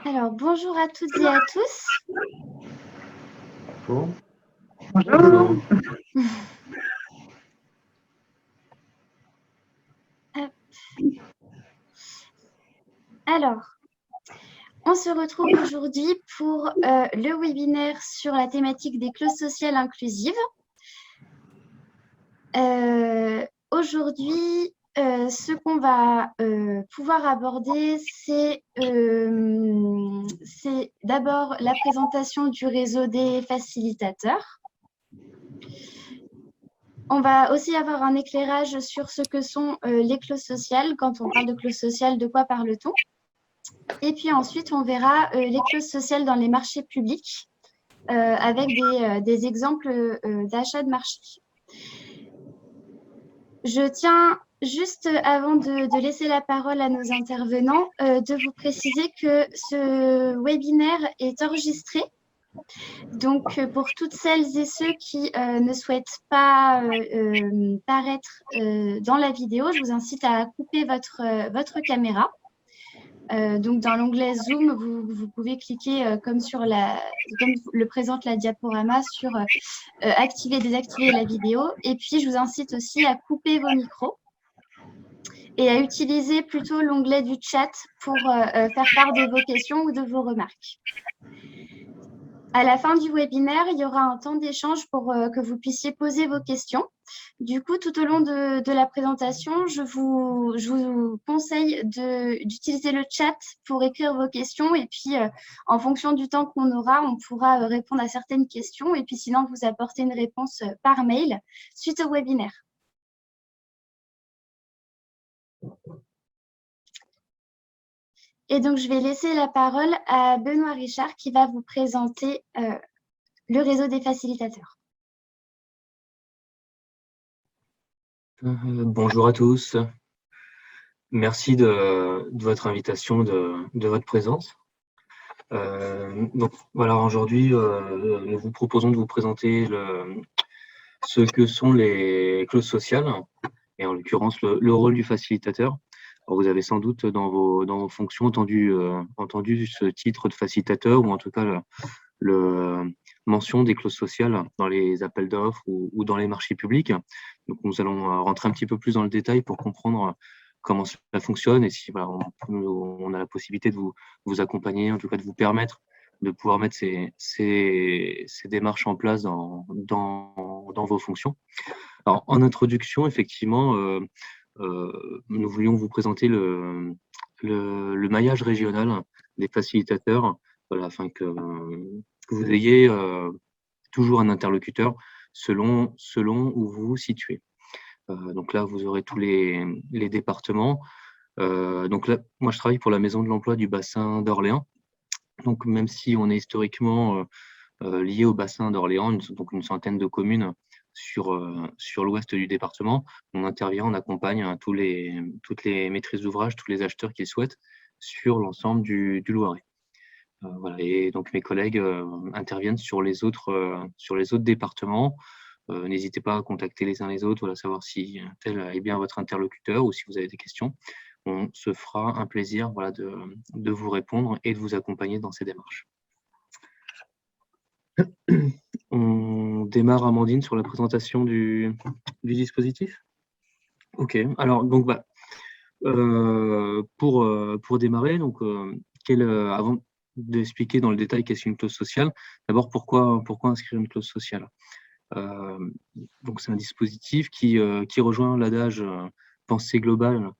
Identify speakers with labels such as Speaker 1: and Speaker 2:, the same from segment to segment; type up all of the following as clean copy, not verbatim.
Speaker 1: Alors, bonjour à toutes et à tous.
Speaker 2: Bonjour.
Speaker 3: Bonjour.
Speaker 1: Alors, on se retrouve aujourd'hui pour le webinaire sur la thématique des clauses sociales inclusives. Aujourd'hui, ce qu'on va pouvoir aborder, c'est d'abord la présentation du réseau des facilitateurs. On va aussi avoir un éclairage sur ce que sont les clauses sociales. Quand on parle de clauses sociales, de quoi parle-t-on? Et puis ensuite, on verra les clauses sociales dans les marchés publics avec des exemples d'achat de marché. Je tiens juste avant de laisser la parole à nos intervenants, de vous préciser que ce webinaire est enregistré. Donc, pour toutes celles et ceux qui ne souhaitent pas paraître dans la vidéo, je vous incite à couper votre caméra. Donc, dans l'onglet Zoom, vous pouvez cliquer comme le présente la diaporama sur activer, désactiver la vidéo. Et puis, je vous incite aussi à couper vos micros et à utiliser plutôt l'onglet du chat pour faire part de vos questions ou de vos remarques. À la fin du webinaire, il y aura un temps d'échange pour que vous puissiez poser vos questions. Du coup, tout au long de la présentation, je vous conseille d'utiliser le chat pour écrire vos questions. Et puis, en fonction du temps qu'on aura, on pourra répondre à certaines questions. Et puis, sinon, vous apporter une réponse par mail suite au webinaire. Et donc, je vais laisser la parole à Benoît Richard qui va vous présenter le réseau des facilitateurs.
Speaker 2: Bonjour à tous. Merci de votre invitation, de votre présence. Donc voilà, aujourd'hui, nous vous proposons de vous présenter ce que sont les clauses sociales, et en l'occurrence le rôle du facilitateur. Alors, vous avez sans doute dans vos fonctions entendu ce titre de facilitateur, ou en tout cas le mention des clauses sociales dans les appels d'offres ou dans les marchés publics. Donc, nous allons rentrer un petit peu plus dans le détail pour comprendre comment cela fonctionne et si voilà, on a la possibilité de vous accompagner, en tout cas de vous permettre de pouvoir mettre ces démarches en place dans vos fonctions. Alors, en introduction, effectivement, nous voulions vous présenter le maillage régional des facilitateurs, voilà, afin que vous ayez toujours un interlocuteur selon où vous vous situez. Donc là, vous aurez tous les départements. Donc là, moi, je travaille pour la Maison de l'Emploi du bassin d'Orléans. Donc, même si on est historiquement lié au bassin d'Orléans, donc une centaine de communes sur l'ouest du département, on intervient, on accompagne toutes les maîtrises d'ouvrage, tous les acheteurs qui le souhaitent sur l'ensemble du Loiret. Voilà. Et donc mes collègues interviennent sur les autres départements. N'hésitez pas à contacter les uns les autres, voilà, savoir si tel est bien votre interlocuteur ou si vous avez des questions. On se fera un plaisir, voilà, de vous répondre et de vous accompagner dans ces démarches. On démarre, Amandine, sur la présentation du dispositif. Ok, alors donc pour démarrer, donc avant d'expliquer dans le détail qu'est-ce qu'une clause sociale, d'abord pourquoi inscrire une clause sociale. Donc c'est un dispositif qui rejoint l'adage pensée globale,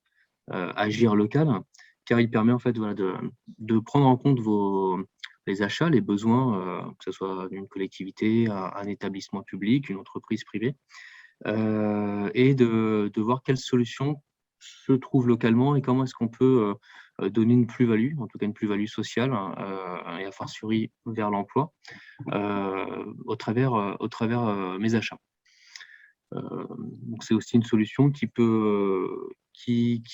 Speaker 2: agir local, car il permet en fait, voilà, de prendre en compte les achats, les besoins, que ce soit d'une collectivité, un établissement public, une entreprise privée, et de voir quelles solutions se trouvent localement et comment est-ce qu'on peut donner une plus-value, en tout cas une plus-value sociale, et a fortiori vers l'emploi, au travers mes achats. Donc c'est aussi une solution qui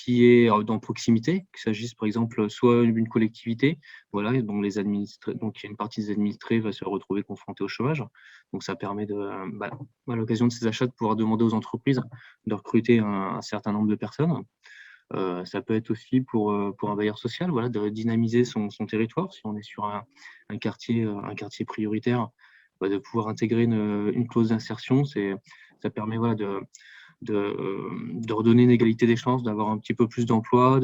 Speaker 2: est dans proximité, qu'il s'agisse par exemple soit d'une collectivité, voilà, dont les administrés, donc une partie des administrés va se retrouver confrontée au chômage. Donc ça permet à l'occasion de ces achats de pouvoir demander aux entreprises de recruter un certain nombre de personnes. Ça peut être aussi pour un bailleur social, voilà, de dynamiser son territoire. Si on est sur un quartier prioritaire, de pouvoir intégrer une clause d'insertion, ça permet voilà, de redonner une égalité des chances, d'avoir un petit peu plus d'emploi.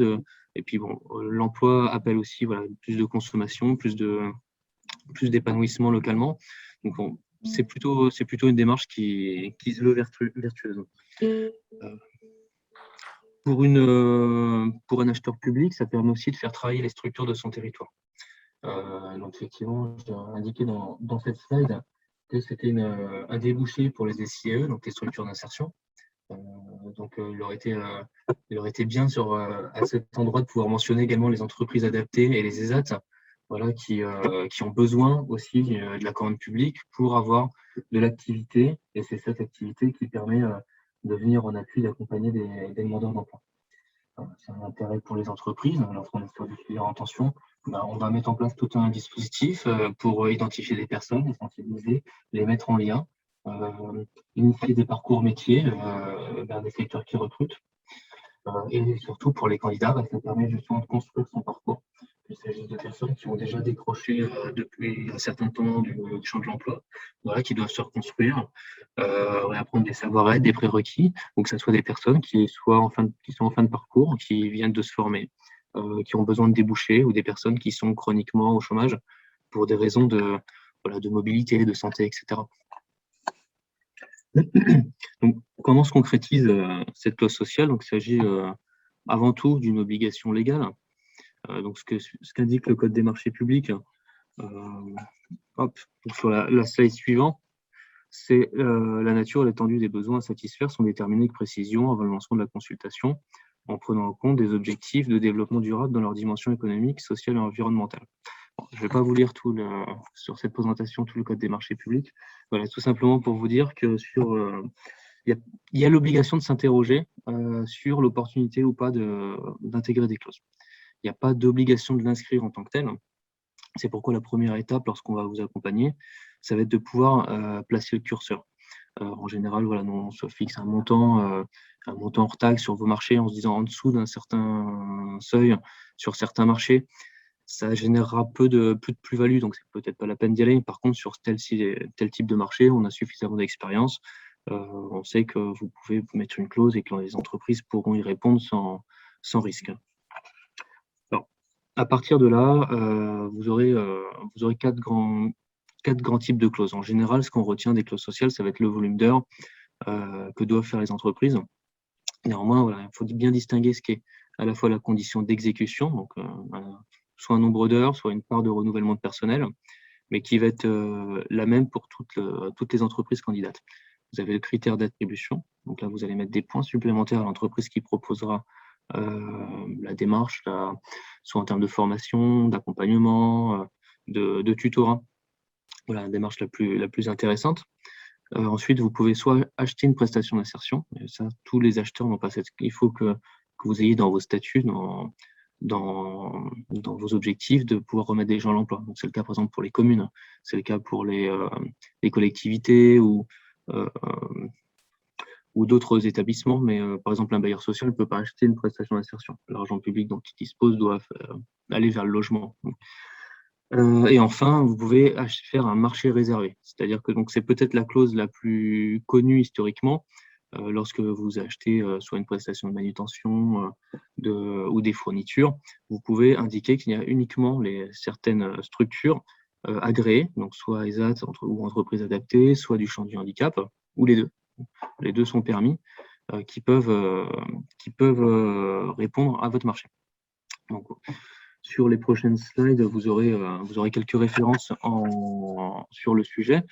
Speaker 2: Et puis bon, l'emploi appelle aussi voilà, plus de consommation, plus d'épanouissement localement. Donc c'est plutôt une démarche qui se veut vertueuse. Pour un acheteur public, ça permet aussi de faire travailler les structures de son territoire. Donc effectivement, j'ai indiqué dans cette slide que c'était un débouché pour les SIAE, donc les structures d'insertion. Donc il aurait été bien à cet endroit de pouvoir mentionner également les entreprises adaptées et les ESAT, voilà, qui ont besoin aussi de la commande publique pour avoir de l'activité, et c'est cette activité qui permet de venir en appui d'accompagner des demandeurs d'emploi. C'est un intérêt pour les entreprises. Lorsqu'on est sur des filières en tension, on va mettre en place tout un dispositif pour identifier des personnes, les sensibiliser, les mettre en lien, initier des parcours métiers vers des secteurs qui recrutent. Et surtout pour les candidats, ça permet justement de construire son parcours. Il s'agit de personnes qui ont déjà décroché depuis un certain temps du champ de l'emploi, voilà, qui doivent se reconstruire, réapprendre des savoir-être, des prérequis, ou que ce soit des personnes qui sont en fin de parcours, qui viennent de se former, qui ont besoin de déboucher, ou des personnes qui sont chroniquement au chômage pour des raisons de mobilité, de santé, etc. Donc, comment se concrétise cette clause sociale? Donc, il s'agit avant tout d'une obligation légale. Donc, ce qu'indique le Code des marchés publics, sur la slide suivante, c'est la nature et l'étendue des besoins à satisfaire sont déterminés avec précision avant le lancement de la consultation, en prenant en compte des objectifs de développement durable dans leur dimension économique, sociale et environnementale. Je ne vais pas vous lire sur cette présentation tout le Code des marchés publics. Voilà, tout simplement pour vous dire que il y a l'obligation de s'interroger sur l'opportunité ou pas d'intégrer des clauses. Il n'y a pas d'obligation de l'inscrire en tant que tel. C'est pourquoi la première étape, lorsqu'on va vous accompagner, ça va être de pouvoir placer le curseur. En général, voilà, nous, on se fixe un montant hors taxe sur vos marchés en se disant en dessous d'un certain seuil sur certains marchés, ça générera peu de plus-value, donc c'est peut-être pas la peine d'y aller. Par contre, sur tel type de marché, on a suffisamment d'expérience. On sait que vous pouvez mettre une clause et que les entreprises pourront y répondre sans risque. Alors, à partir de là, vous aurez 4 grands types de clauses. En général, ce qu'on retient des clauses sociales, ça va être le volume d'heures que doivent faire les entreprises. Néanmoins, voilà, il faut bien distinguer ce qui est à la fois la condition d'exécution, donc soit un nombre d'heures, soit une part de renouvellement de personnel, mais qui va être la même pour toutes les entreprises candidates. Vous avez le critère d'attribution, donc là vous allez mettre des points supplémentaires à l'entreprise qui proposera la démarche, soit en termes de formation, d'accompagnement, de tutorat. Voilà la démarche la plus intéressante. Ensuite, vous pouvez soit acheter une prestation d'insertion, ça tous les acheteurs n'ont pas il faut que vous ayez dans vos statuts, dans vos objectifs, de pouvoir remettre des gens à l'emploi. Donc c'est le cas par exemple pour les communes, c'est le cas pour les collectivités ou d'autres établissements, mais par exemple un bailleur social ne peut pas acheter une prestation d'insertion. L'argent public dont il dispose doit aller vers le logement. Et enfin, vous pouvez faire un marché réservé, c'est-à-dire que c'est peut-être la clause la plus connue historiquement, lorsque vous achetez soit une prestation de manutention ou des fournitures, vous pouvez indiquer qu'il y a uniquement certaines structures agréées, donc soit ESAT ou entreprises adaptées, soit du champ du handicap, ou les deux. Les deux sont permis, qui peuvent répondre à votre marché. Donc, sur les prochaines slides, vous aurez quelques références sur le sujet,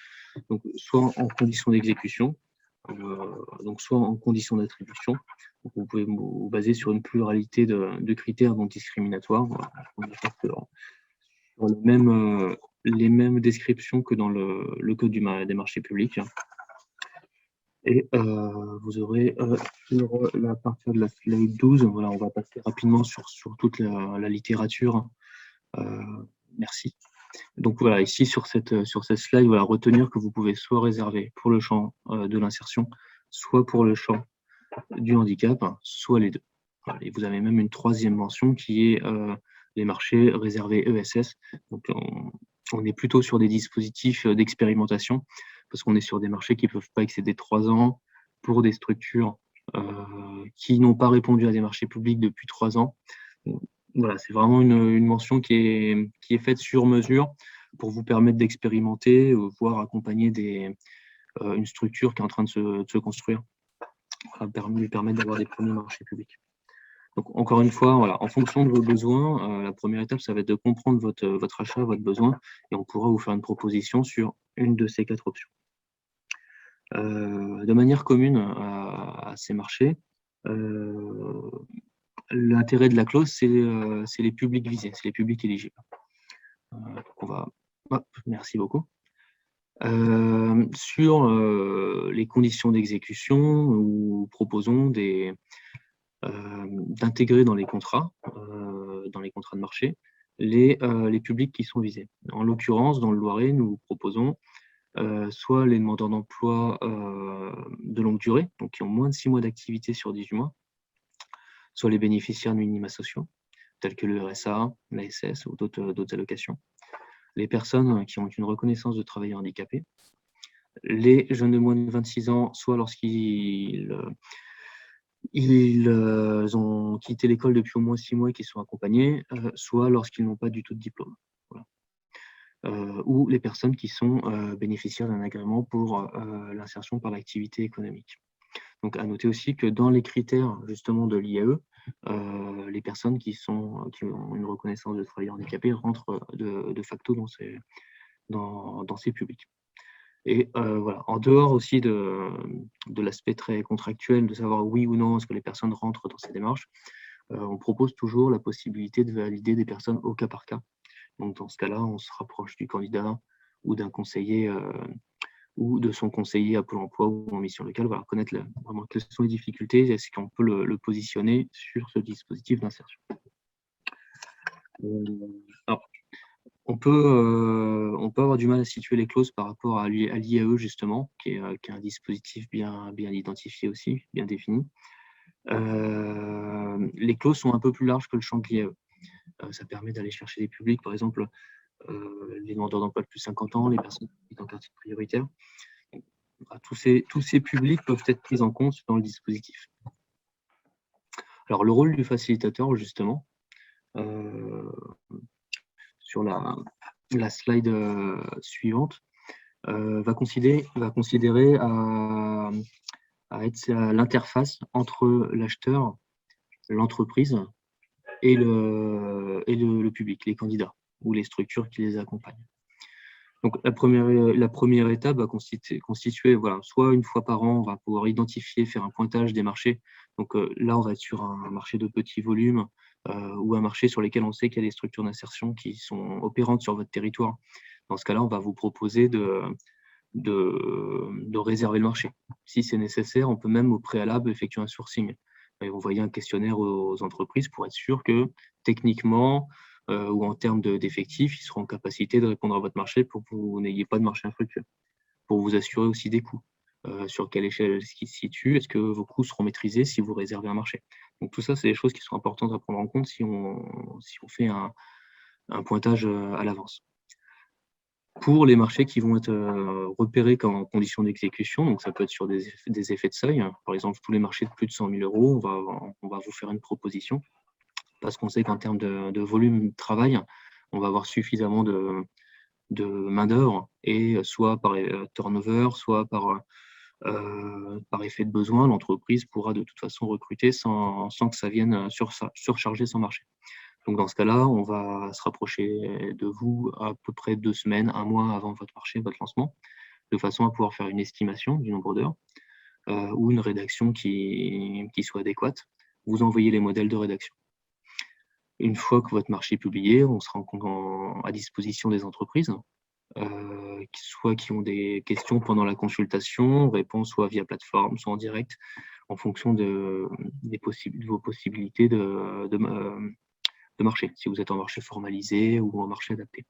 Speaker 2: donc soit en condition d'exécution, donc soit en condition d'attribution. Vous pouvez vous baser sur une pluralité de critères non discriminatoires. Sur les mêmes descriptions que dans le Code des marchés publics. Et vous aurez sur la partie de la slide 12, voilà, on va passer rapidement sur toute la littérature. Merci. Donc voilà, ici sur cette slide, voilà, retenir que vous pouvez soit réserver pour le champ de l'insertion, soit pour le champ du handicap, soit les deux. Voilà. Et vous avez même une troisième mention qui est les marchés réservés ESS. Donc, on est plutôt sur des dispositifs d'expérimentation parce qu'on est sur des marchés qui ne peuvent pas excéder 3 ans pour des structures qui n'ont pas répondu à des marchés publics depuis 3 ans. Voilà, c'est vraiment une mention qui est faite sur mesure pour vous permettre d'expérimenter, voire accompagner une structure qui est en train de se construire, lui permettre d'avoir des premiers marchés publics. Donc, encore une fois, voilà, en fonction de vos besoins, la première étape, ça va être de comprendre votre achat, votre besoin, et on pourra vous faire une proposition sur une de ces 4 options. De manière commune à ces marchés, l'intérêt de la clause, c'est les publics visés, c'est les publics éligibles. Merci beaucoup. Sur les conditions d'exécution, nous proposons d'intégrer dans les contrats de marché, les publics qui sont visés. En l'occurrence, dans le Loiret, nous proposons soit les demandeurs d'emploi de longue durée, donc qui ont moins de 6 mois d'activité sur 18 mois, soit les bénéficiaires de minima sociaux, tels que le RSA, l'ASS ou d'autres allocations, les personnes qui ont une reconnaissance de travailleurs handicapés, les jeunes de moins de 26 ans, soit lorsqu'ils ont quitté l'école depuis au moins 6 mois et qu'ils sont accompagnés, soit lorsqu'ils n'ont pas du tout de diplôme. Voilà. Ou les personnes qui sont bénéficiaires d'un agrément pour l'insertion par l'activité économique. Donc, à noter aussi que dans les critères justement de l'IAE, les personnes qui ont une reconnaissance de travailleurs handicapés rentrent de facto dans ces publics. Et voilà, en dehors aussi de l'aspect très contractuel, de savoir oui ou non est-ce que les personnes rentrent dans ces démarches, on propose toujours la possibilité de valider des personnes au cas par cas. Donc dans ce cas-là, on se rapproche du candidat ou d'un conseiller ou de son conseiller à Pôle emploi ou en mission locale, voilà, connaître vraiment quelles sont les difficultés et est-ce qu'on peut le positionner sur ce dispositif d'insertion. Alors, on peut avoir du mal à situer les clauses par rapport à l'IAE, justement, qui est un dispositif bien identifié aussi, bien défini. Les clauses sont un peu plus larges que le champ de l'IAE. Ça permet d'aller chercher des publics, par exemple, les demandeurs d'emploi de plus de 50 ans, les personnes qui sont en quartier prioritaire. Tous ces publics peuvent être pris en compte dans le dispositif. Alors, le rôle du facilitateur, justement, sur la slide suivante, va considérer à être l'interface entre l'acheteur, l'entreprise et le public, les candidats ou les structures qui les accompagnent. Donc, la première étape va constituer voilà, soit une fois par an, on va pouvoir identifier, faire un pointage des marchés. Donc là, on va être sur un marché de petit volume ou un marché sur lequel on sait qu'il y a des structures d'insertion qui sont opérantes sur votre territoire. Dans ce cas-là, on va vous proposer de réserver le marché. Si c'est nécessaire, on peut même au préalable effectuer un sourcing. Et envoyer un questionnaire aux entreprises pour être sûr que techniquement, ou en termes d'effectifs, ils seront en capacité de répondre à votre marché pour que vous n'ayez pas de marché infructueux. Pour vous assurer aussi des coûts. Sur quelle échelle est-ce qu'ils se situent? Est-ce que vos coûts seront maîtrisés si vous réservez un marché? Donc tout ça, c'est des choses qui sont importantes à prendre en compte si on fait un pointage à l'avance. Pour les marchés qui vont être repérés en conditions d'exécution, donc ça peut être sur des effets de seuil. Par exemple, tous les marchés de plus de 100 000 €, on va vous faire une proposition parce qu'on sait qu'en termes de volume de travail, on va avoir suffisamment de main-d'œuvre et soit par turnover, soit par effet de besoin, l'entreprise pourra de toute façon recruter sans que ça vienne surcharger son marché. Donc dans ce cas-là, on va se rapprocher de vous à peu près 2 semaines, 1 mois avant votre marché, votre lancement, de façon à pouvoir faire une estimation du nombre d'heures ou une rédaction qui soit adéquate. Vous envoyez les modèles de rédaction. Une fois que votre marché est publié, on sera à disposition des entreprises, soit qui ont des questions pendant la consultation, on répond soit via plateforme, soit en direct, en fonction de vos possibilités de marché, si vous êtes en marché formalisé ou en marché adapté.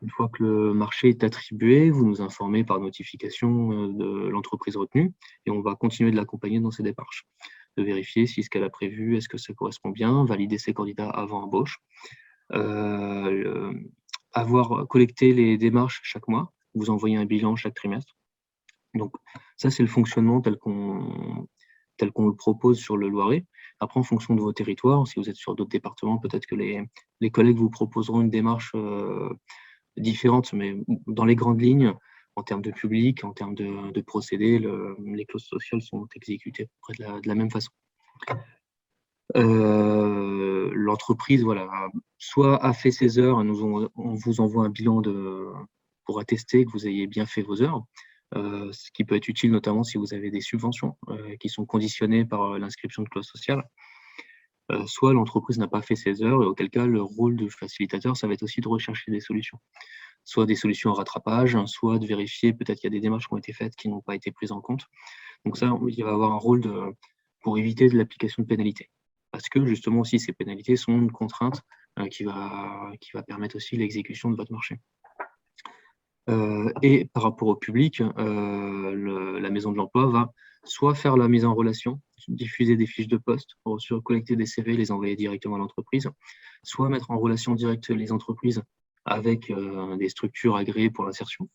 Speaker 2: Une fois que le marché est attribué, vous nous informez par notification de l'entreprise retenue et on va continuer de l'accompagner dans ses démarches. de vérifier si ce qu'elle a prévu, est-ce que ça correspond bien, valider ses candidats avant embauche, avoir collecté les démarches chaque mois, vous envoyez un bilan chaque trimestre. Donc ça, c'est le fonctionnement tel qu'on le propose sur le Loiret. Après, en fonction de vos territoires, si vous êtes sur d'autres départements, peut-être que les collègues vous proposeront une démarche différente, mais dans les grandes lignes, en termes de public, en termes de procédés, les clauses sociales sont exécutées à peu près de la même façon. L'entreprise, voilà, soit a fait ses heures, on vous envoie un bilan pour attester que vous ayez bien fait vos heures, ce qui peut être utile notamment si vous avez des subventions qui sont conditionnées par l'inscription de clauses sociales. Soit l'entreprise n'a pas fait ses heures, et auquel cas le rôle du facilitateur, ça va être aussi de rechercher des solutions. Soit des solutions en rattrapage, soit de vérifier, peut-être qu'il y a des démarches qui ont été faites qui n'ont pas été prises en compte. Donc ça, il va avoir un rôle pour éviter de l'application de pénalités. Parce que justement aussi, ces pénalités sont une contrainte qui va permettre aussi l'exécution de votre marché. Et par rapport au public, la Maison de l'Emploi va soit faire la mise en relation, diffuser des fiches de poste, collecter des CV, les envoyer directement à l'entreprise, soit mettre en relation directe les entreprises avec des structures agréées pour l'insertion.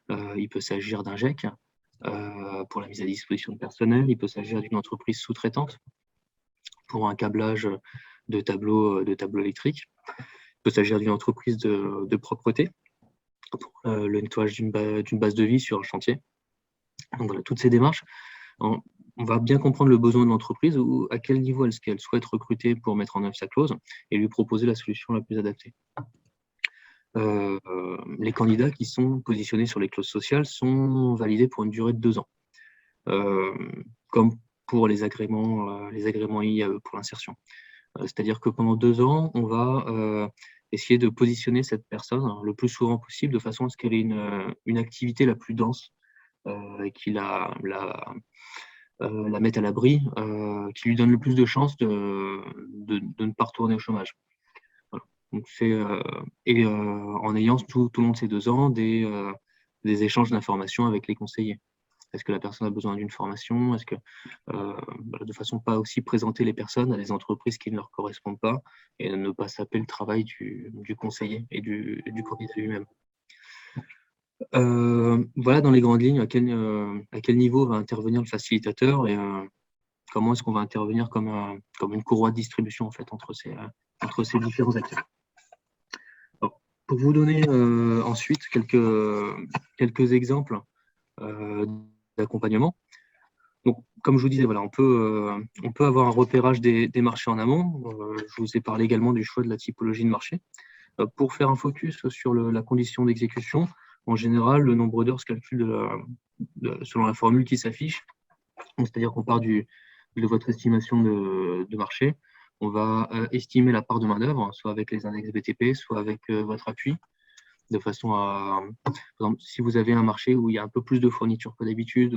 Speaker 2: Il peut s'agir d'un GEC pour la mise à disposition de personnel, il peut s'agir d'une entreprise sous-traitante pour un câblage de tableaux électriques, il peut s'agir d'une entreprise de propreté pour le nettoyage d'une base de vie sur un chantier. Donc voilà, toutes ces démarches, on va bien comprendre le besoin de l'entreprise ou à quel niveau est-ce qu'elle souhaite recruter pour mettre en œuvre sa clause et lui proposer la solution la plus adaptée. Les candidats qui sont positionnés sur les clauses sociales sont validés pour une durée de 2 ans, comme pour les agréments IAE pour l'insertion. C'est-à-dire que pendant 2 ans, on va essayer de positionner cette personne le plus souvent possible de façon à ce qu'elle ait une activité la plus dense et qui la mette à l'abri, qui lui donne le plus de chances de ne pas retourner au chômage. Voilà. Donc en ayant tout au long de ces 2 ans des échanges d'informations avec les conseillers. Est-ce que la personne a besoin d'une formation? Est-ce que, de façon pas aussi présenter les personnes à des entreprises qui ne leur correspondent pas et ne pas saper le travail du conseiller et du candidat lui-même. Voilà dans les grandes lignes à quel niveau va intervenir le facilitateur et comment est-ce qu'on va intervenir comme une courroie de distribution en fait entre ces différents acteurs. Alors, pour vous donner ensuite quelques exemples d'accompagnement. Donc, comme je vous disais, voilà, on peut avoir un repérage des marchés en amont. Je vous ai parlé également du choix de la typologie de marché. Pour faire un focus sur la condition d'exécution, en général, le nombre d'heures se calcule selon la formule qui s'affiche. C'est-à-dire qu'on part de votre estimation de marché. On va estimer la part de main-d'œuvre, soit avec les index BTP, soit avec votre appui, de façon à, par exemple, si vous avez un marché où il y a un peu plus de fournitures que d'habitude,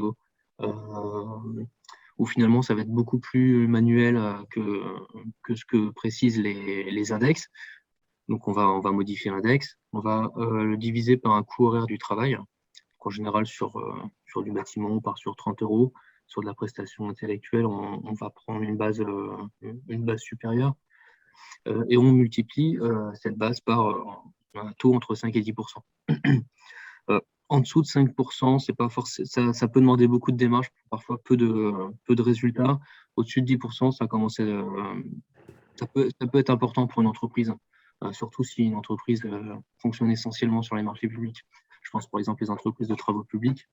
Speaker 2: où finalement ça va être beaucoup plus manuel que ce que précisent les index. Donc on va modifier l'index, on va le diviser par un coût horaire du travail. En général, sur du bâtiment, on part sur 30 €. Sur de la prestation intellectuelle, on va prendre une base supérieure et on multiplie cette base par un taux entre 5 et 10%. En dessous de 5%, c'est pas forcément, ça peut demander beaucoup de démarches, parfois peu de résultats. Au-dessus de 10%, ça peut être important pour une entreprise, surtout si une entreprise fonctionne essentiellement sur les marchés publics. Je pense par exemple aux entreprises de travaux publics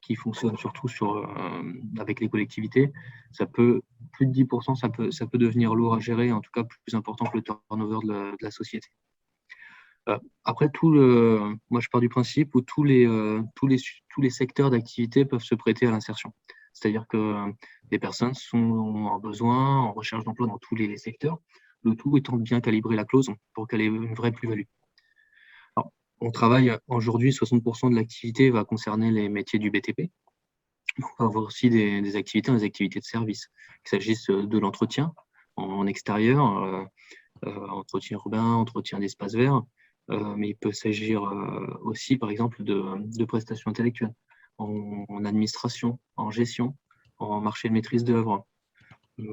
Speaker 2: qui fonctionnent surtout avec les collectivités. Plus de 10%, ça peut devenir lourd à gérer, en tout cas plus important que le turnover de la société. Après, moi je pars du principe où tous les secteurs d'activité peuvent se prêter à l'insertion. C'est-à-dire que les personnes sont en besoin, en recherche d'emploi dans tous les secteurs, le tout étant de bien calibrer la clause pour qu'elle ait une vraie plus-value. On travaille aujourd'hui, 60% de l'activité va concerner les métiers du BTP. On va avoir aussi des activités de service, qu'il s'agisse de l'entretien en extérieur, entretien urbain, entretien d'espace vert, mais il peut s'agir aussi, par exemple, de prestations intellectuelles, en administration, en gestion, en marché de maîtrise d'œuvre, Il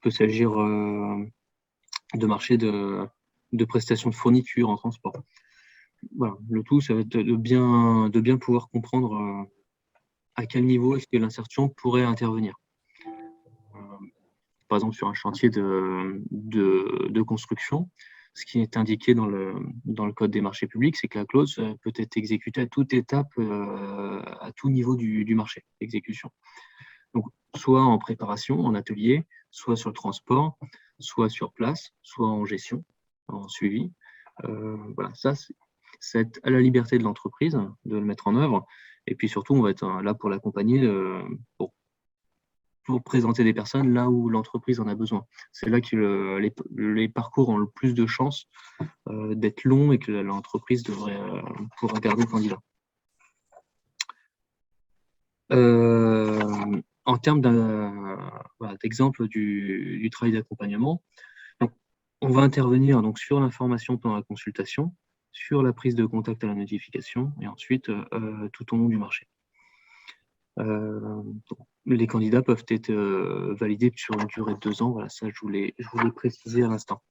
Speaker 2: peut s'agir de marchés de prestations de fourniture en transport. Voilà, le tout, ça va être de bien pouvoir comprendre à quel niveau est-ce que l'insertion pourrait intervenir. Par exemple, sur un chantier de construction, ce qui est indiqué dans le Code des marchés publics, c'est que la clause peut être exécutée à toute étape, à tout niveau du marché d'exécution. Donc, soit en préparation, en atelier, soit sur le transport, soit sur place, soit en gestion, en suivi. Voilà, ça, c'est à la liberté de l'entreprise de le mettre en œuvre. Et puis surtout, on va être là pour l'accompagner, pour présenter des personnes là où l'entreprise en a besoin. C'est là que les parcours ont le plus de chances d'être longs et que l'entreprise devrait pouvoir garder le candidat. En termes d'exemple du travail d'accompagnement, on va intervenir donc sur l'information pendant la consultation, sur la prise de contact à la notification et ensuite tout au long du marché. Les candidats peuvent être validés sur une durée de 2 ans. Voilà, ça, je voulais préciser à l'instant.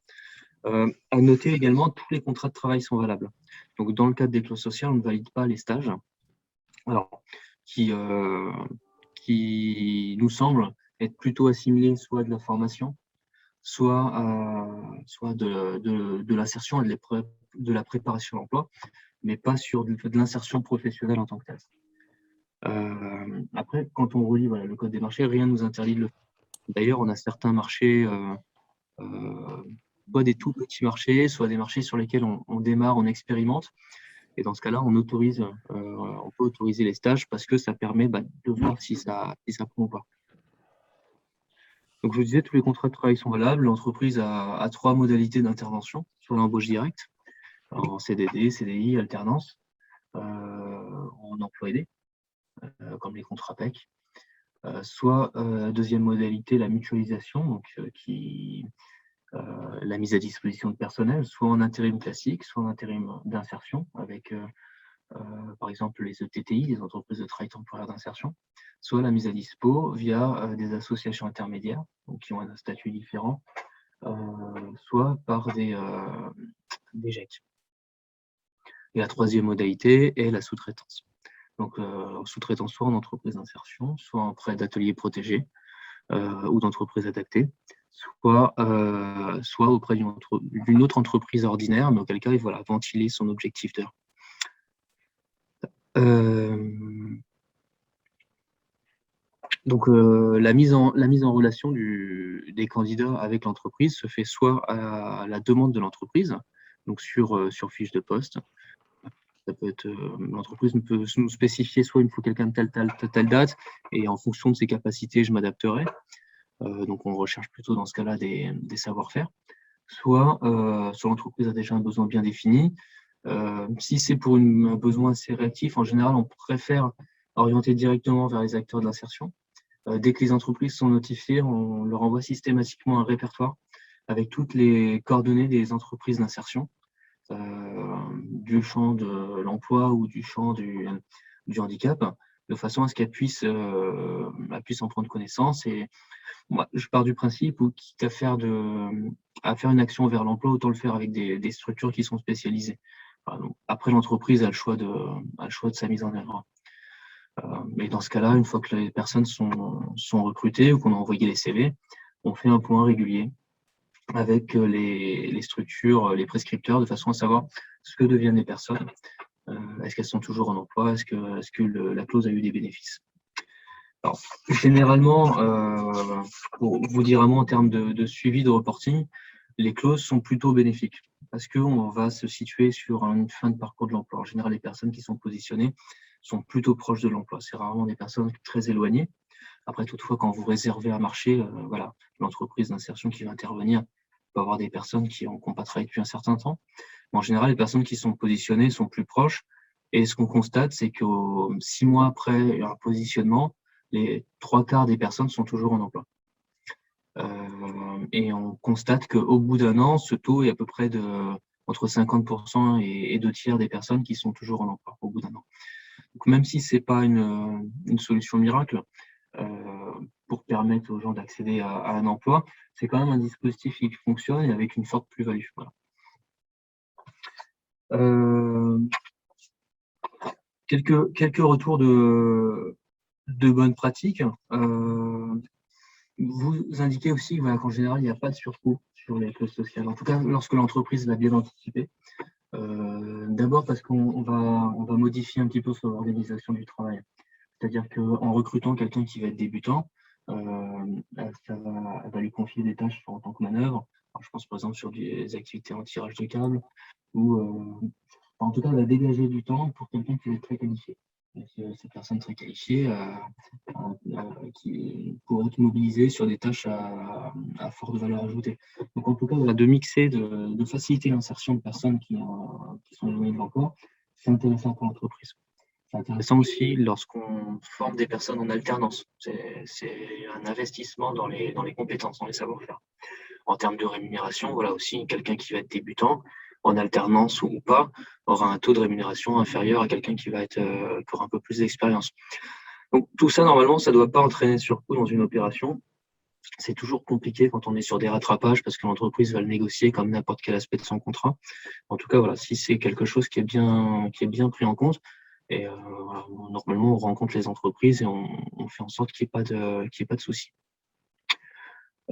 Speaker 2: À noter également, tous les contrats de travail sont valables. Donc, dans le cadre des clauses sociales, on ne valide pas les stages. Alors, qui nous semble être plutôt assimilés soit de la formation, soit de l'insertion et de la préparation à l'emploi, mais pas sur de l'insertion professionnelle en tant que telle. Après, quand on relit le code des marchés, rien ne nous interdit de le faire. D'ailleurs, on a certains marchés, soit des tout petits marchés, soit des marchés sur lesquels on démarre, on expérimente. Et dans ce cas-là, on peut autoriser les stages parce que ça permet de voir si ça prend ou pas. Donc, je vous disais, tous les contrats de travail sont valables. L'entreprise a 3 modalités d'intervention sur l'embauche directe, en CDD, CDI, alternance, en emploi aidé, comme les contrats PEC. Soit deuxième modalité, la mutualisation, donc la mise à disposition de personnel, soit en intérim classique, soit en intérim d'insertion, avec par exemple les ETTI, les entreprises de travail temporaire d'insertion, soit la mise à dispo via des associations intermédiaires, donc qui ont un statut différent, soit par des GEC. Et la troisième modalité est la sous-traitance. Donc, sous-traitance soit en entreprise d'insertion, soit en prêt d'atelier protégé ou d'entreprise adaptée, soit auprès d'une autre entreprise ordinaire, mais auquel cas il va ventiler son objectif d'heure. Donc, la mise en relation des candidats avec l'entreprise se fait soit à la demande de l'entreprise, donc sur fiche de poste. Ça peut être l'entreprise peut nous spécifier soit il me faut quelqu'un de telle date, et en fonction de ses capacités, je m'adapterai. Donc, on recherche plutôt dans ce cas-là des savoir-faire. Soit l'entreprise a déjà un besoin bien défini. Si c'est pour un besoin assez réactif, en général, on préfère orienter directement vers les acteurs de l'insertion. Dès que les entreprises sont notifiées, on leur envoie systématiquement un répertoire avec toutes les coordonnées des entreprises d'insertion, du champ de l'emploi ou du champ du handicap, de façon à ce qu'elles puissent en prendre connaissance. Et moi, je pars du principe où, quitte à faire une action vers l'emploi, autant le faire avec des structures qui sont spécialisées. Après, l'entreprise a le choix de sa mise en œuvre. Mais dans ce cas-là, une fois que les personnes sont recrutées ou qu'on a envoyé les CV, on fait un point régulier avec les structures, les prescripteurs, de façon à savoir ce que deviennent les personnes. Est-ce qu'elles sont toujours en emploi? Est-ce que la clause a eu des bénéfices? Alors, généralement, pour vous dire un mot en termes de suivi de reporting, les clauses sont plutôt bénéfiques parce qu'on va se situer sur une fin de parcours de l'emploi. En général, les personnes qui sont positionnées sont plutôt proches de l'emploi. C'est rarement des personnes très éloignées. Après, toutefois, quand vous réservez un marché, l'entreprise d'insertion qui va intervenir peut avoir des personnes qui n'ont pas travaillé depuis un certain temps. Mais en général, les personnes qui sont positionnées sont plus proches. Et ce qu'on constate, c'est que 6 mois après un positionnement, les 3/4 des personnes sont toujours en emploi. Et on constate qu'au bout d'un an, ce taux est à peu près entre 50% et 2/3 des personnes qui sont toujours en emploi au bout d'un an. Donc, même si ce n'est pas une solution miracle, pour permettre aux gens d'accéder à un emploi, c'est quand même un dispositif qui fonctionne et avec une forte plus-value. Voilà. Quelques retours de bonnes pratiques. Vous indiquez aussi qu'en général, il n'y a pas de surcoût sur les clauses sociales. En tout cas, lorsque l'entreprise l'a bien anticipé. D'abord parce qu'on va modifier un petit peu son organisation du travail. C'est-à-dire qu'en recrutant quelqu'un qui va être débutant, elle va lui confier des tâches en tant que manœuvre. Alors, je pense par exemple sur des activités en tirage de câble, ou en tout cas, elle va dégager du temps pour quelqu'un qui est très qualifié. Cette personne très qualifiée qui pourrait être mobilisée sur des tâches à forte valeur ajoutée. Donc en tout cas, de mixer, de faciliter l'insertion de personnes qui sont éloignées de l'emploi, c'est intéressant pour l'entreprise. C'est intéressant aussi lorsqu'on forme des personnes en alternance. C'est un investissement dans les compétences, dans les savoir-faire. En termes de rémunération, voilà aussi, quelqu'un qui va être débutant, en alternance ou pas, aura un taux de rémunération inférieur à quelqu'un qui va être pour un peu plus d'expérience. Donc tout ça, normalement, ça ne doit pas entraîner surcoût dans une opération. C'est toujours compliqué quand on est sur des rattrapages parce que l'entreprise va le négocier comme n'importe quel aspect de son contrat. En tout cas, voilà, si c'est quelque chose qui est bien pris en compte, et voilà, normalement, on rencontre les entreprises et on fait en sorte qu'il n'y ait pas de soucis.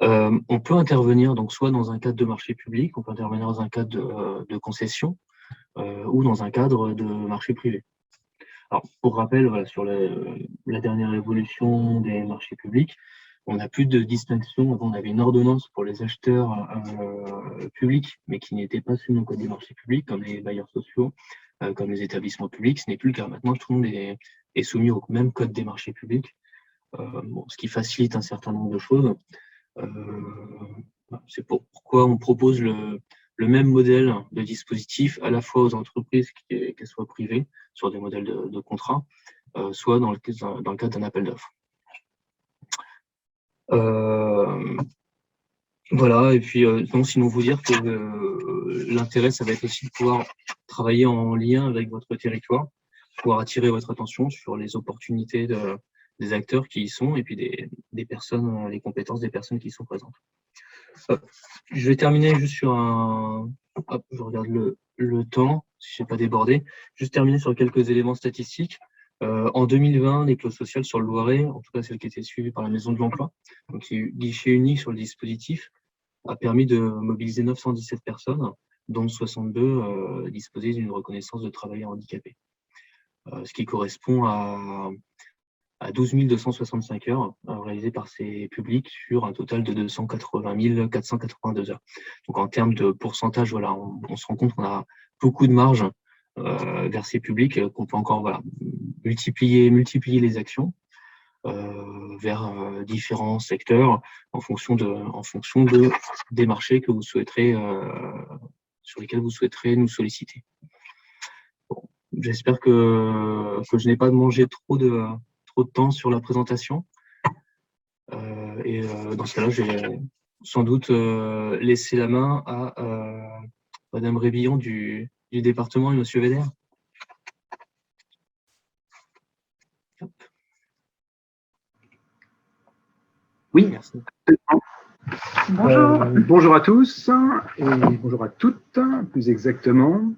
Speaker 2: On peut intervenir donc soit dans un cadre de marché public, on peut intervenir dans un cadre de concession ou dans un cadre de marché privé. Alors, pour rappel, voilà, sur la dernière évolution des marchés publics, on n'a plus de distinction. Avant, on avait une ordonnance pour les acheteurs publics, mais qui n'étaient pas soumis au code des marchés publics, comme les bailleurs sociaux, comme les établissements publics. Ce n'est plus le cas. Maintenant, tout le monde est soumis au même code des marchés publics, ce qui facilite un certain nombre de choses. C'est pourquoi on propose le même modèle de dispositif à la fois aux entreprises, qu'elles soient privées, sur des modèles de contrat, soit dans le cadre d'un appel d'offres. Voilà, et puis sinon vous dire que l'intérêt, ça va être aussi de pouvoir travailler en lien avec votre territoire, pouvoir attirer votre attention sur les opportunités des acteurs qui y sont, et puis des personnes, les compétences des personnes qui y sont présentes. Je vais terminer juste sur je regarde le temps, si je n'ai pas débordé. Juste terminer sur quelques éléments statistiques. En 2020, les clauses sociales sur le Loiret, en tout cas celles qui étaient suivies par la Maison de l'Emploi, donc il y a eu guichet unique sur le dispositif, a permis de mobiliser 917 personnes, dont 62 disposaient d'une reconnaissance de travailleur handicapé. Ce qui correspond à 12 265 heures réalisées par ces publics sur un total de 280 482 heures. Donc en termes de pourcentage, voilà, on se rend compte qu'on a beaucoup de marge vers ces publics, qu'on peut encore multiplier les actions vers différents secteurs en fonction des marchés que vous souhaiterez sur lesquels vous souhaiterez nous solliciter. Bon, j'espère que je n'ai pas mangé trop de temps sur la présentation. Et dans ce cas-là, je vais sans doute laisser la main à Madame Rébillon du département et Monsieur Védère.
Speaker 3: Oui,
Speaker 2: merci.
Speaker 3: Bonjour. Bonjour à tous et bonjour à toutes, plus exactement.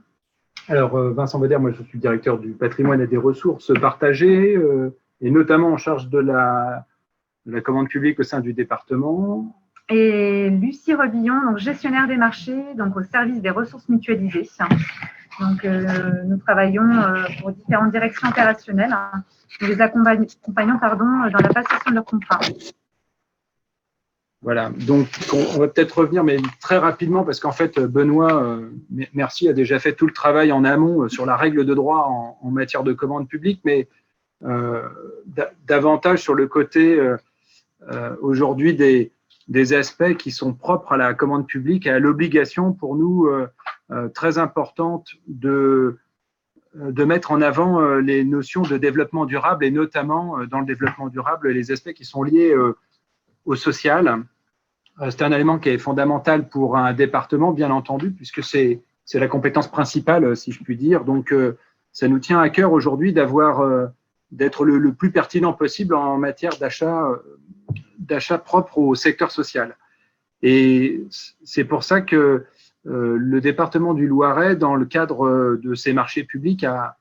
Speaker 3: Alors, Vincent Védère, moi je suis directeur du patrimoine et des ressources partagées et notamment en charge de la commande publique au sein du département.
Speaker 4: Et Lucie Rebillon, donc gestionnaire des marchés, donc au service des ressources mutualisées. Donc, nous travaillons pour différentes directions opérationnelles. Nous les accompagnons dans la passation de leur contrat.
Speaker 3: Voilà, donc on va peut-être revenir, mais très rapidement, parce qu'en fait, Benoît, merci, a déjà fait tout le travail en amont sur la règle de droit en matière de commande publique, mais davantage sur le côté aujourd'hui des aspects qui sont propres à la commande publique et à l'obligation pour nous très importante de mettre en avant les notions de développement durable et notamment dans le développement durable les aspects qui sont liés au social. C'est un élément qui est fondamental pour un département, bien entendu, puisque c'est la compétence principale, si je puis dire. Donc, ça nous tient à cœur aujourd'hui d'être le plus pertinent possible en matière d'achat d'achat propres au secteur social. Et c'est pour ça que le département du Loiret, dans le cadre de ces marchés publics, a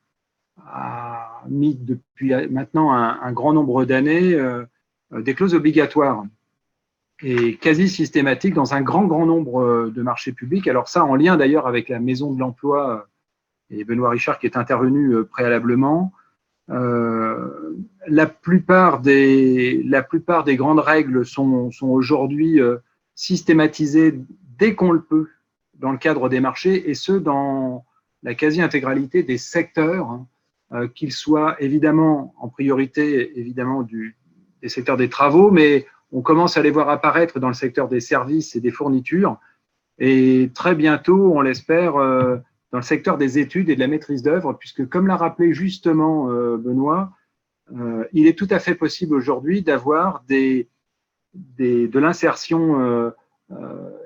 Speaker 3: mis depuis maintenant un grand nombre d'années des clauses obligatoires et quasi systématiques dans un grand nombre de marchés publics. Alors ça, en lien d'ailleurs avec la Maison de l'Emploi et Benoît Richard qui est intervenu préalablement. La plupart des grandes règles sont aujourd'hui systématisées dès qu'on le peut dans le cadre des marchés, et ce, dans la quasi-intégralité des secteurs, qu'ils soient évidemment en priorité des secteurs des travaux, mais on commence à les voir apparaître dans le secteur des services et des fournitures, et très bientôt, on l'espère, dans le secteur des études et de la maîtrise d'œuvre, puisque comme l'a rappelé justement Benoît, il est tout à fait possible aujourd'hui d'avoir de l'insertion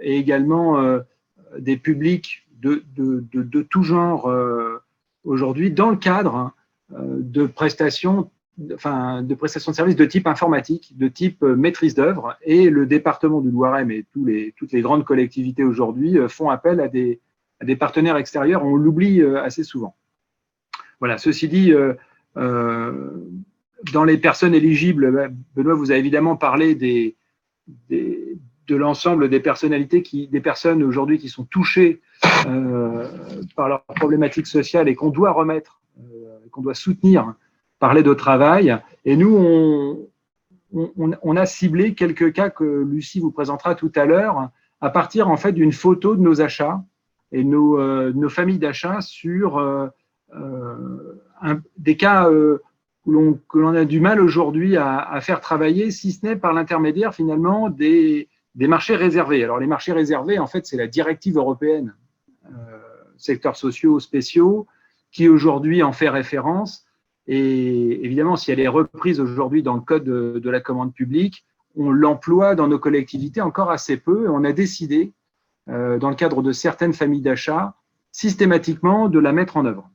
Speaker 3: et également des publics de tout genre aujourd'hui dans le cadre de prestations de services de type informatique, de type maîtrise d'œuvre, et le département du Loiret, mais toutes les grandes collectivités aujourd'hui font appel à des partenaires extérieurs. On l'oublie assez souvent. Voilà. Ceci dit, dans les personnes éligibles, Benoît, vous avez évidemment parlé de l'ensemble des personnalités, des personnes aujourd'hui qui sont touchées par leurs problématiques sociales et qu'on doit remettre, qu'on doit soutenir par l'aide au travail. Et nous, on a ciblé quelques cas que Lucie vous présentera tout à l'heure, à partir en fait d'une photo de nos achats et nos familles d'achats sur des cas que l'on a du mal aujourd'hui à faire travailler, si ce n'est par l'intermédiaire finalement des marchés réservés. Alors les marchés réservés, en fait, c'est la directive européenne secteurs sociaux spéciaux qui aujourd'hui en fait référence. Et évidemment, si elle est reprise aujourd'hui dans le code de la commande publique, on l'emploie dans nos collectivités encore assez peu. Et on a décidé, dans le cadre de certaines familles d'achat, systématiquement de la mettre en œuvre.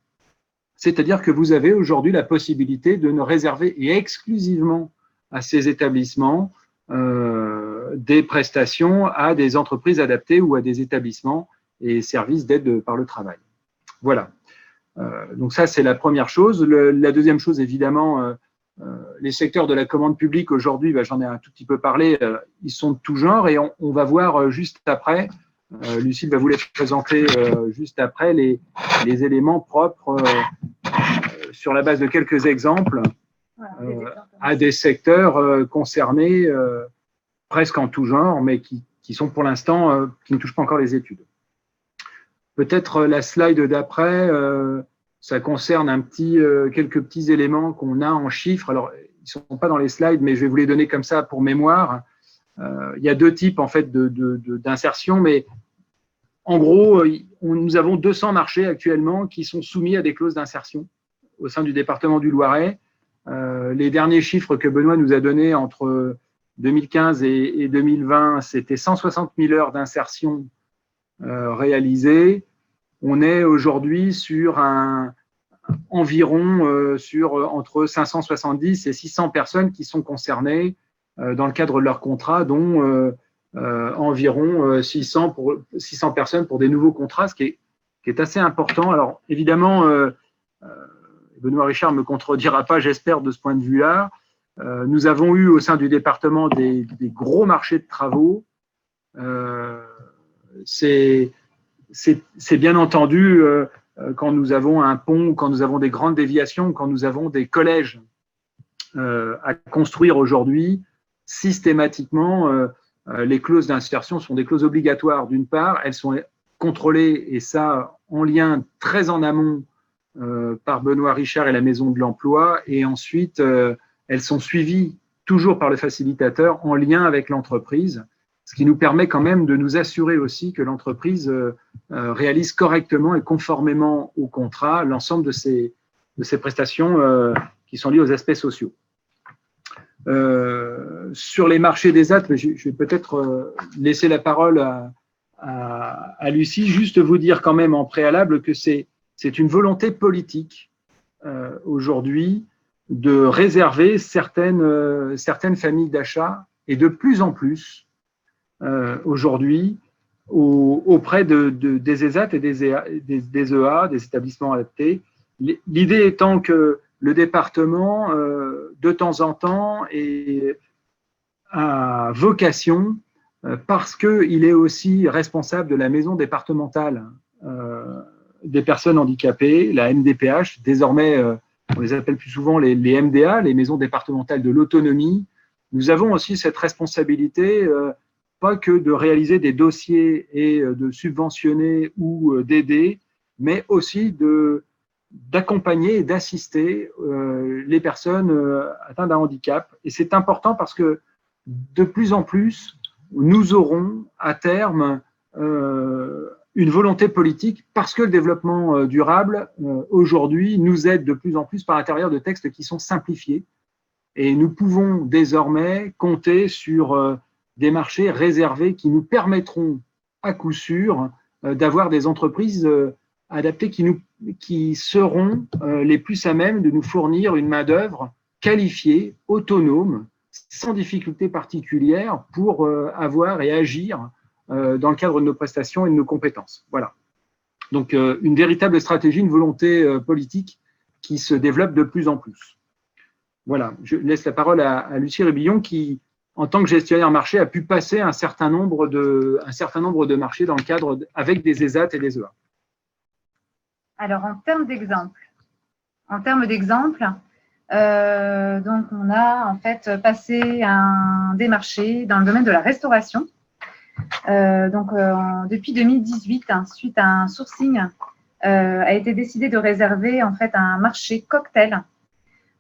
Speaker 3: C'est-à-dire que vous avez aujourd'hui la possibilité de ne réserver et exclusivement à ces établissements des prestations à des entreprises adaptées ou à des établissements et services d'aide par le travail. Voilà. Donc ça, c'est la première chose. La deuxième chose, évidemment, les secteurs de la commande publique aujourd'hui, j'en ai un tout petit peu parlé, ils sont de tout genre, et on va voir juste après, Lucille va vous les présenter juste après, les éléments propres sur la base de quelques exemples à des secteurs concernés presque en tout genre, mais qui sont pour l'instant, qui ne touchent pas encore les études. Peut-être la slide d'après, ça concerne quelques petits éléments qu'on a en chiffres. Alors, ils ne sont pas dans les slides, mais je vais vous les donner comme ça pour mémoire. Il y a deux types en fait d'insertion, mais en gros, nous avons 200 marchés actuellement qui sont soumis à des clauses d'insertion au sein du département du Loiret. Les derniers chiffres que Benoît nous a donnés entre 2015 et 2020, c'était 160 000 heures d'insertion réalisées. On est aujourd'hui sur environ entre 570 et 600 personnes qui sont concernées dans le cadre de leur contrat, dont environ 600 personnes pour des nouveaux contrats, ce qui est assez important. Alors évidemment, Benoît Richard ne me contredira pas, j'espère, de ce point de vue-là. Nous avons eu au sein du département des gros marchés de travaux. C'est bien entendu quand nous avons un pont, quand nous avons des grandes déviations, quand nous avons des collèges à construire aujourd'hui, systématiquement, les clauses d'insertion sont des clauses obligatoires. D'une part, elles sont contrôlées, et ça en lien très en amont par Benoît Richard et la Maison de l'Emploi, et ensuite elles sont suivies toujours par le facilitateur en lien avec l'entreprise, ce qui nous permet quand même de nous assurer aussi que l'entreprise réalise correctement et conformément au contrat l'ensemble de ces prestations qui sont liées aux aspects sociaux. Sur les marchés des AT, je vais peut-être laisser la parole à Lucie, juste vous dire quand même en préalable que c'est une volonté politique aujourd'hui de réserver certaines familles d'achat et de plus en plus aujourd'hui auprès des ESAT et des EA, des établissements adaptés. L'idée étant que le département, de temps en temps, a vocation, parce qu'il est aussi responsable de la maison départementale des personnes handicapées, la MDPH, désormais on les appelle plus souvent les MDA, les maisons départementales de l'autonomie. Nous avons aussi cette responsabilité, pas que de réaliser des dossiers et de subventionner ou d'aider, mais aussi d'accompagner et d'assister les personnes atteintes d'un handicap. Et c'est important parce que de plus en plus, nous aurons à terme une volonté politique, parce que le développement durable aujourd'hui nous aide de plus en plus par l'intérieur de textes qui sont simplifiés. Et nous pouvons désormais compter sur des marchés réservés qui nous permettront à coup sûr d'avoir des entreprises adaptées qui seront les plus à même de nous fournir une main-d'œuvre qualifiée, autonome, sans difficulté particulière pour avoir et agir dans le cadre de nos prestations et de nos compétences. Voilà. Donc, une véritable stratégie, une volonté politique qui se développe de plus en plus. Voilà, je laisse la parole à Lucie Rébillon qui, en tant que gestionnaire marché, a pu passer un certain nombre de marchés dans le cadre avec des ESAT et des EA.
Speaker 4: Alors, en termes d'exemple, donc on a en fait passé des marchés dans le domaine de la restauration. Depuis 2018, suite à un sourcing, a été décidé de réserver en fait un marché cocktail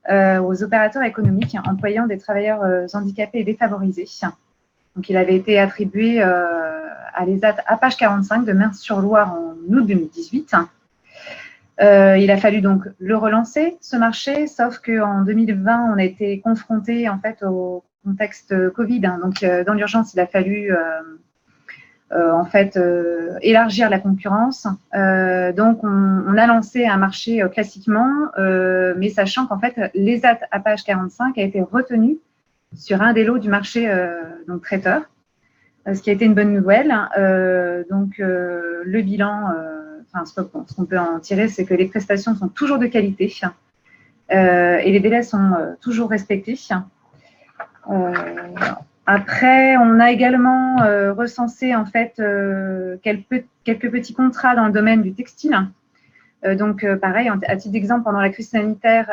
Speaker 4: aux opérateurs économiques employant des travailleurs handicapés et défavorisés. Donc, il avait été attribué à l'ESAT Apache 45 de Meurthe-sur-Loire en août 2018. Il a fallu donc le relancer, ce marché, sauf qu'en 2020, on a été confronté en fait au contexte Covid. Donc, dans l'urgence, il a fallu élargir la concurrence. Donc, on a lancé un marché classiquement, mais sachant qu'en fait, l'ESAT Apache 45 a été retenu sur un des lots du marché donc traiteur, ce qui a été une bonne nouvelle. Le bilan, ce qu'on peut en tirer, c'est que les prestations sont toujours de qualité et les délais sont toujours respectés. Après, on a également recensé en fait quelques petits contrats dans le domaine du textile. Pareil, à titre d'exemple, pendant la crise sanitaire,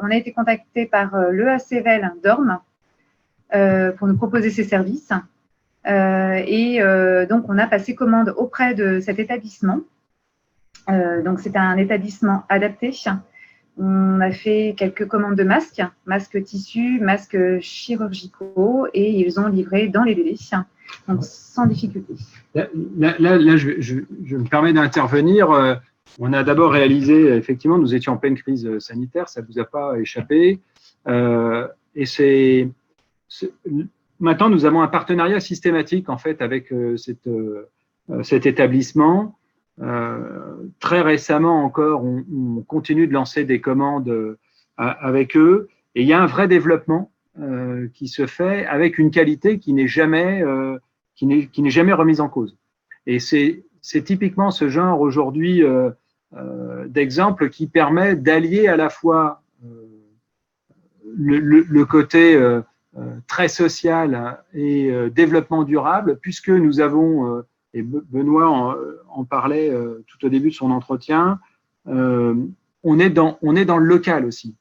Speaker 4: on a été contacté par l'EACVEL d'Orme pour nous proposer ses services. Donc, on a passé commande auprès de cet établissement. Donc, c'est un établissement adapté. On a fait quelques commandes de masques tissus, masques chirurgicaux, et ils ont livré dans les délais, donc sans difficulté.
Speaker 3: Là je me permets d'intervenir. On a d'abord réalisé, effectivement, nous étions en pleine crise sanitaire, ça ne vous a pas échappé. Maintenant, nous avons un partenariat systématique en fait avec cet établissement. Très récemment encore, on continue de lancer des commandes avec eux, et il y a un vrai développement qui se fait avec une qualité qui n'est jamais remise en cause. Et c'est typiquement ce genre aujourd'hui d'exemple qui permet d'allier à la fois le côté très social et développement durable, puisque nous avons et Benoît en parlait tout au début de son entretien, on est dans le local aussi.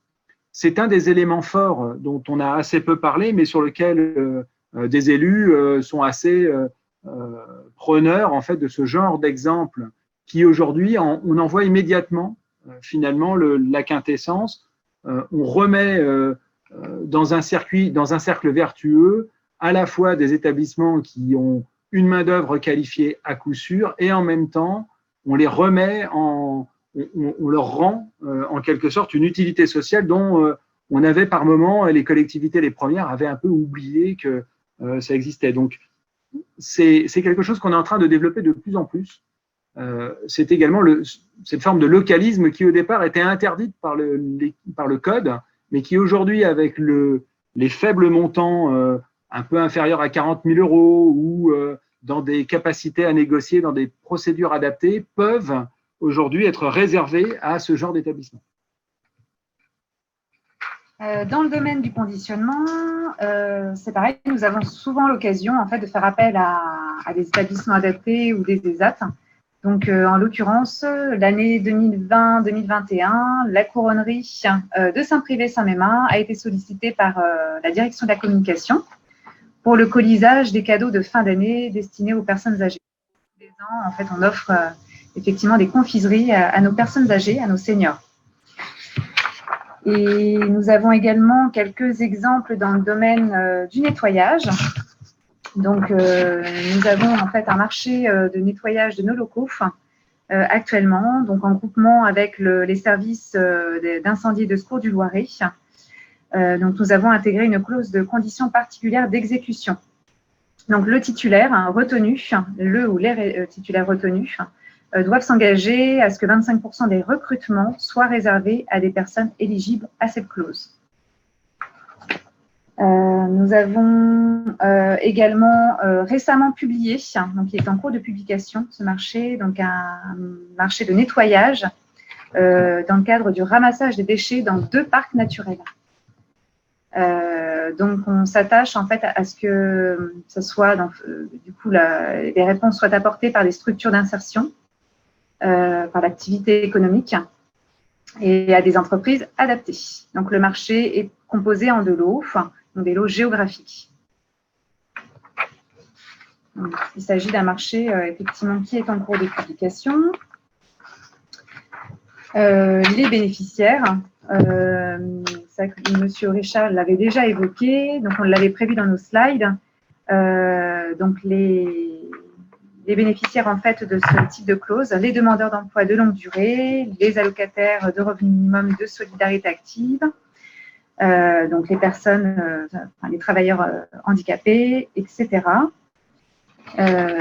Speaker 3: C'est un des éléments forts dont on a assez peu parlé, mais sur lequel des élus sont assez preneurs en fait, de ce genre d'exemple qui aujourd'hui, on en voit immédiatement finalement la quintessence. On remet dans un cercle vertueux à la fois des établissements qui ont une main-d'œuvre qualifiée à coup sûr, et en même temps, on les remet on leur rend en quelque sorte une utilité sociale dont on avait par moment, les collectivités les premières avaient un peu oublié que ça existait. Donc, c'est quelque chose qu'on est en train de développer de plus en plus. C'est également cette forme de localisme qui au départ était interdite par le code, mais qui aujourd'hui, avec les faibles montants un peu inférieurs à 40 000 € ou dans des capacités à négocier, dans des procédures adaptées, peuvent aujourd'hui être réservés à ce genre d'établissement.
Speaker 4: Dans le domaine du conditionnement, c'est pareil, nous avons souvent l'occasion en fait, de faire appel à des établissements adaptés ou des ESAT. Donc, en l'occurrence, l'année 2020-2021, la couronnerie de Saint-Privé-Saint-Mémin a été sollicitée par la direction de la communication pour le colisage des cadeaux de fin d'année destinés aux personnes âgées. Tous les ans, en fait, on offre effectivement des confiseries à nos personnes âgées, à nos seniors. Et nous avons également quelques exemples dans le domaine du nettoyage. Donc, nous avons en fait un marché de nettoyage de nos locaux actuellement, donc en groupement avec les services d'incendie et de secours du Loiret. Donc, nous avons intégré une clause de conditions particulières d'exécution. Donc, le titulaire retenu, le ou les titulaires retenus, doivent s'engager à ce que 25% des recrutements soient réservés à des personnes éligibles à cette clause. Nous avons également récemment publié, donc il est en cours de publication ce marché, donc un marché de nettoyage dans le cadre du ramassage des déchets dans 2 parcs naturels. Donc on s'attache en fait à ce que ce soit du coup les réponses soient apportées par des structures d'insertion, par l'activité économique et à des entreprises adaptées. Donc le marché est composé en 2 lots, donc des lots géographiques. Donc, il s'agit d'un marché effectivement qui est en cours de publication. Les bénéficiaires, ça, M. Richard l'avait déjà évoqué, donc on l'avait prévu dans nos slides. Donc les bénéficiaires en fait de ce type de clause, les demandeurs d'emploi de longue durée, les allocataires de revenus minimum de solidarité active, donc les personnes, les travailleurs handicapés, etc.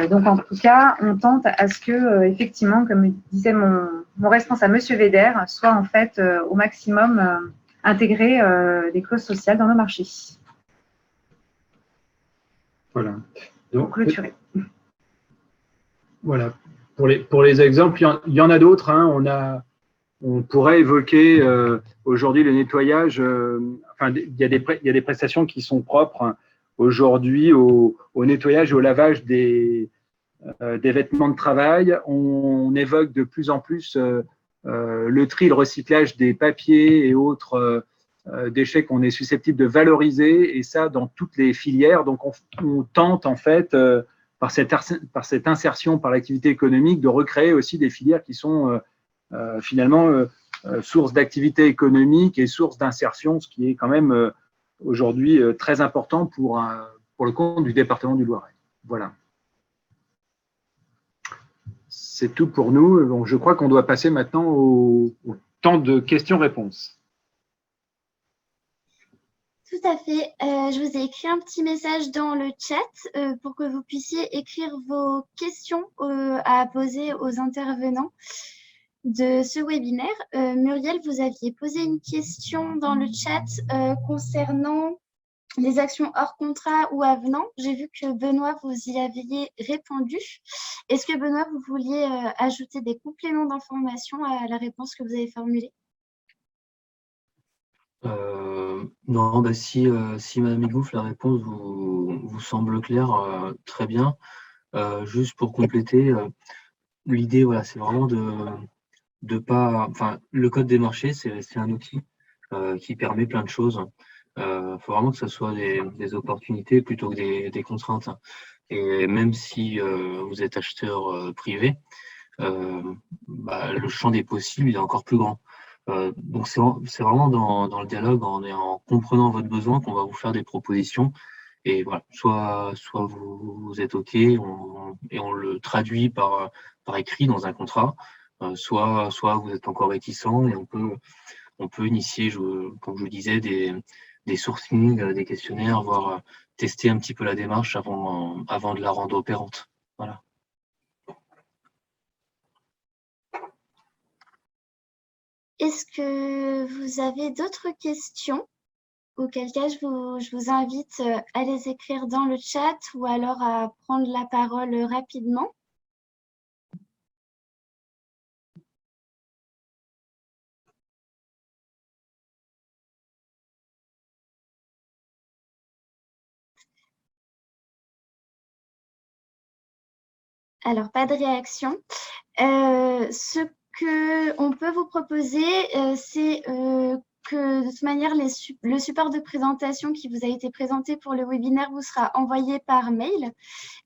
Speaker 4: Donc en tout cas, on tente à ce que, effectivement, comme disait mon responsable, M. Véder, soit en fait au maximum intégré des clauses sociales dans nos marchés.
Speaker 3: Voilà.
Speaker 4: Donc, clôturer.
Speaker 3: Voilà. Pour les exemples, il y en a d'autres. Hein. On pourrait évoquer aujourd'hui le nettoyage. Il y a des prestations qui sont propres aujourd'hui au nettoyage et au lavage des vêtements de travail. On évoque de plus en plus le tri, le recyclage des papiers et autres déchets qu'on est susceptible de valoriser, et ça dans toutes les filières. Donc on tente en fait par cette insertion par l'activité économique de recréer aussi des filières qui sont finalement source d'activité économique et source d'insertion, ce qui est quand même aujourd'hui très important pour le compte du département du Loiret. Voilà. C'est tout pour nous. Donc, je crois qu'on doit passer maintenant au temps de questions-réponses.
Speaker 1: Tout à fait. Je vous ai écrit un petit message dans le chat pour que vous puissiez écrire vos questions à poser aux intervenants de ce webinaire. Muriel, vous aviez posé une question dans le chat concernant les actions hors contrat ou avenant. J'ai vu que Benoît, vous y aviez répondu. Est-ce que Benoît, vous vouliez ajouter des compléments d'information à la réponse que vous avez formulée?
Speaker 2: Non, bah si Madame Egouf, la réponse vous semble claire, très bien. Juste pour compléter, l'idée, voilà, c'est vraiment de pas. Enfin, le code des marchés, c'est un outil qui permet plein de choses. Faut vraiment que ce soit des opportunités plutôt que des contraintes. Et même si vous êtes acheteur privé, le champ des possibles il est encore plus grand. Donc c'est vraiment dans le dialogue, en comprenant votre besoin, qu'on va vous faire des propositions. Et voilà, soit vous êtes OK et on le traduit par écrit dans un contrat, soit vous êtes encore réticent et on peut initier, comme je vous disais, des sourcings, des questionnaires, voire tester un petit peu la démarche avant de la rendre opérante. Voilà.
Speaker 1: Est-ce que vous avez d'autres questions auquel cas je vous invite à les écrire dans le chat ou alors à prendre la parole rapidement. Alors, pas de réaction. Ce qu'on peut vous proposer, c'est que de toute manière, le support de présentation qui vous a été présenté pour le webinaire vous sera envoyé par mail.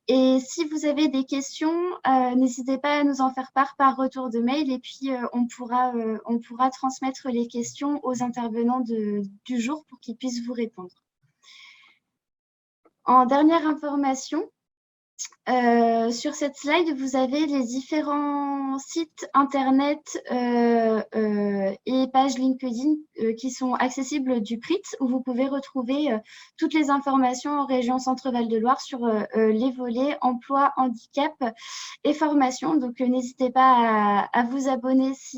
Speaker 1: Et si vous avez des questions, n'hésitez pas à nous en faire part par retour de mail et puis on pourra transmettre les questions aux intervenants du jour pour qu'ils puissent vous répondre. En dernière information, sur cette slide, vous avez les différents sites internet et pages LinkedIn qui sont accessibles du PRIT, où vous pouvez retrouver toutes les informations en région Centre-Val de Loire sur les volets emploi, handicap et formation. Donc, n'hésitez pas à vous abonner si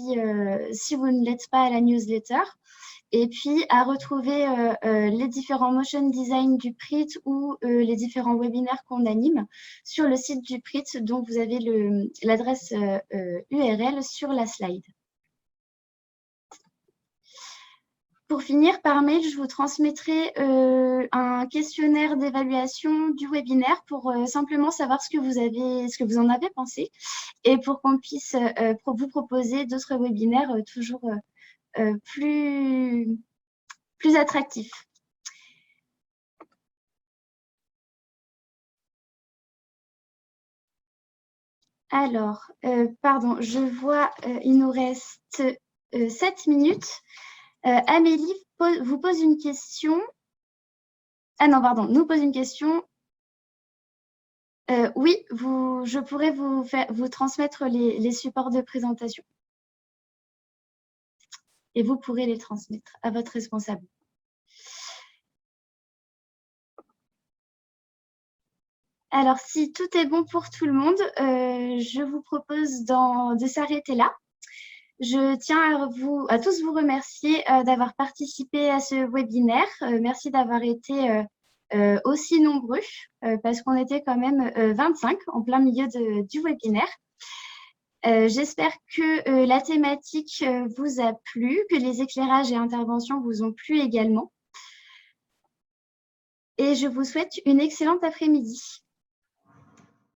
Speaker 1: vous ne l'êtes pas à la newsletter. Et puis, à retrouver les différents motion design du PRIT ou les différents webinaires qu'on anime sur le site du PRIT, dont vous avez l'adresse URL sur la slide. Pour finir, par mail, je vous transmettrai un questionnaire d'évaluation du webinaire pour simplement savoir ce que vous en avez pensé et pour qu'on puisse vous proposer d'autres webinaires toujours plus attractif. Alors, pardon, je vois, il nous reste 7 minutes. Amélie vous pose une question. Ah non, pardon, nous pose une question. Oui, je pourrais vous transmettre les supports de présentation. Et vous pourrez les transmettre à votre responsable. Alors, si tout est bon pour tout le monde, je vous propose de s'arrêter là. Je tiens à tous vous remercier d'avoir participé à ce webinaire. Merci d'avoir été aussi nombreux, parce qu'on était quand même 25 en plein milieu du webinaire. J'espère que la thématique vous a plu, que les éclairages et interventions vous ont plu également. Et je vous souhaite une excellente après-midi.